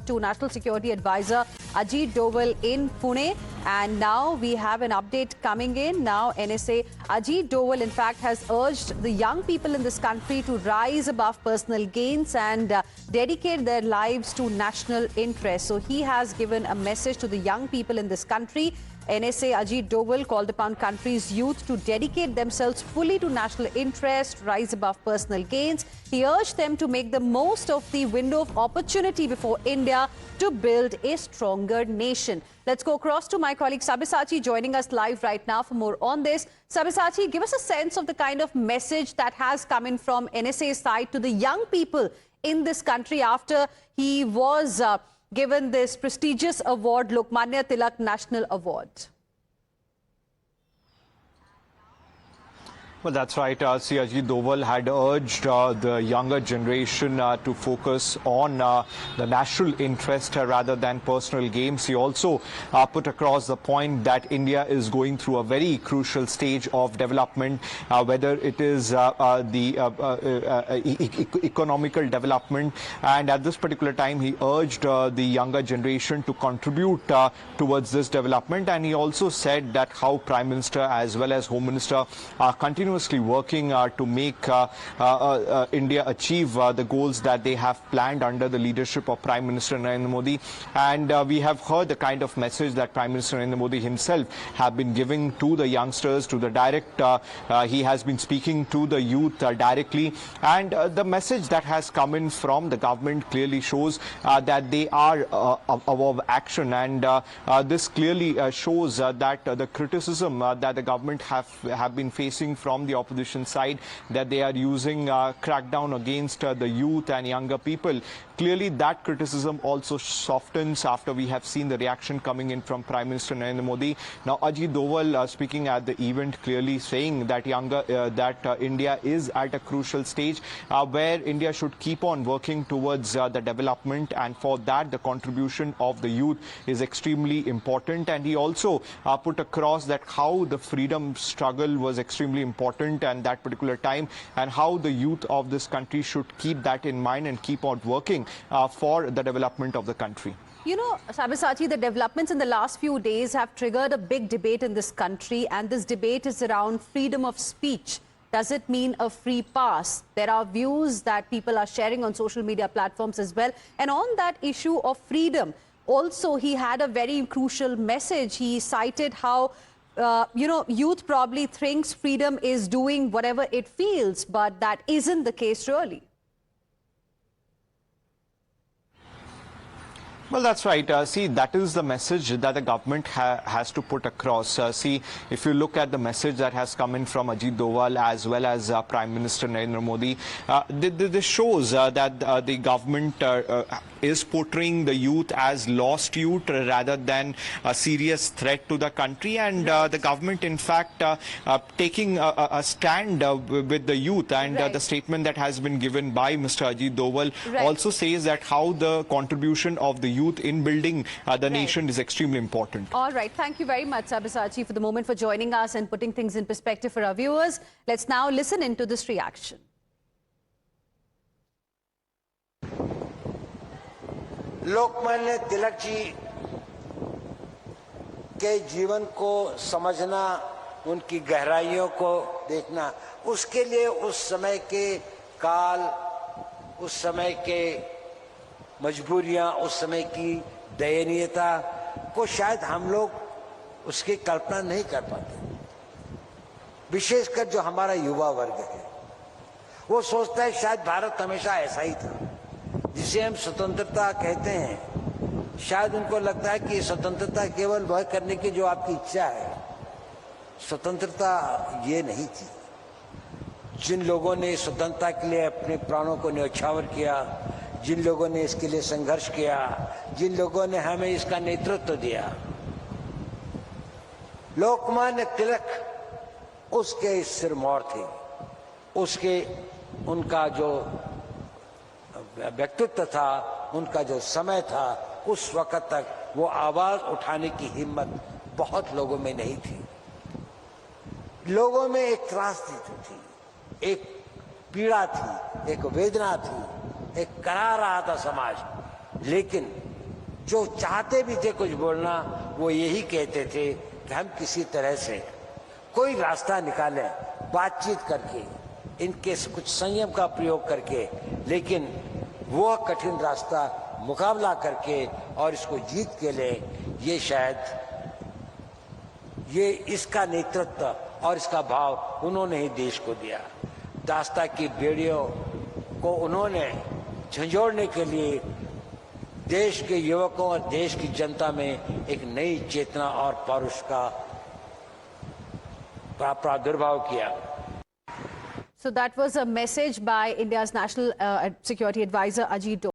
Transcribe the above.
to National Security Advisor Ajit Doval in Pune. And now we have an update coming in. Now NSA Ajit Doval in fact has urged the young people in this country to rise above personal gains and dedicate their lives to national interests. So he has given a message to the young people in this country. NSA Ajit Doval called upon country's youth to dedicate themselves fully to national interest, rise above personal gains. He urged them to make the most of the window of opportunity before India to build a stronger nation. Let's go across to my colleague Sabyasachi joining us live right now for more on this. Sabyasachi, give us a sense of the kind of message that has come in from NSA's side to the young people in this country after he was given this prestigious award, Lokmanya Tilak National Award. Well, that's right. Ajit Doval had urged the younger generation to focus on the national interest rather than personal gains. He also put across the point that India is going through a very crucial stage of development, whether it is the economical development. And at this particular time, he urged the younger generation to contribute towards this development. And he also said that how Prime Minister as well as Home Minister are continuously working to make India achieve the goals that they have planned under the leadership of Prime Minister Narendra Modi. And we have heard the kind of message that Prime Minister Narendra Modi himself have been giving to the youngsters, to the direct, he has been speaking to the youth directly. And the message that has come in from the government clearly shows that they are above action. And this clearly shows that the criticism that the government have been facing from the opposition side, that they are using crackdown against the youth and younger people. Clearly, that criticism also softens after we have seen the reaction coming in from Prime Minister Narendra Modi. Now, Ajit Doval speaking at the event clearly saying that India is at a crucial stage where India should keep on working towards the development, and for that the contribution of the youth is extremely important. And he also put across that how the freedom struggle was extremely important and that particular time, and how the youth of this country should keep that in mind and keep on working for the development of the country. You know, Sabyasachi, the developments in the last few days have triggered a big debate in this country, and this debate is around freedom of speech. Does it mean a free pass? There are views that people are sharing on social media platforms as well. And on that issue of freedom, also he had a very crucial message. He cited how youth probably thinks freedom is doing whatever it feels, but that isn't the case really. Well, that's right. See, that is the message that the government has to put across. See, if you look at the message that has come in from Ajit Doval as well as Prime Minister Narendra Modi, this shows that the government is portraying the youth as lost youth rather than a serious threat to the country. And the government, in fact, taking a stand with the youth. And the statement that has been given by Mr. Ajit Doval also says that how the contribution of the youth in building the nation is extremely important. All right. Thank you very much, Sabyasachi, for the moment, for joining us and putting things in perspective for our viewers. Let's now listen into this reaction. Lokmanya Tilak ji के जीवन को समझना, उनकी गहराइयों को देखना, उसके लिए उस समय के काल, उस समय के मजबूरियां, उस समय की दयनीयता को शायद हम लोग उसकी कल्पना नहीं कर पाते। विशेषकर जो हमारा युवा वर्ग है, वो सोचता है शायद भारत हमेशा ऐसा ही था। जिसे हम स्वतंत्रता कहते हैं, शायद उनको लगता है कि स्वतंत्रता केवल वह करने की जो आपकी इच्छा है। स्वतंत्रता ये नहीं थी। जिन लोगों ने स्वतंत्रता के लिए अपने प्राणों को न्यौछावर किया, जिन लोगों ने इसके लिए संघर्ष किया, जिन लोगों ने हमें इसका नेतृत्व दिया, लोकमान्य तिलक उसके सिरमौर थे। उसके उनका जो व्यक्तित्व था, उनका जो समय था, उस वक्त तक वो आवाज उठाने की हिम्मत बहुत लोगों में नहीं थी। लोगों में एक त्रासदी थी, एक पीड़ा थी, एक वेदना थी, एक करा रहा था समाज। लेकिन जो चाहते भी थे कुछ बोलना, वो यही कहते थे कि हम किसी तरह से कोई रास्ता निकालें, बातचीत करके, इनके कुछ संयम का प्रयोग करके, लेकिन वो कठिन रास्ता मुकाबला करके और इसको जीत के ले, ये शायद ये इसका नेतृत्व और इसका भाव उन्होंने ही देश को दिया। दास्ता की बेड़ियों को उन्होंने झंझोड़ने के लिए देश के युवकों और देश की जनता में एक नई चेतना और पौरुष का प्रादुर्भाव किया। So that was a message by India's National Security Advisor Ajit Doval.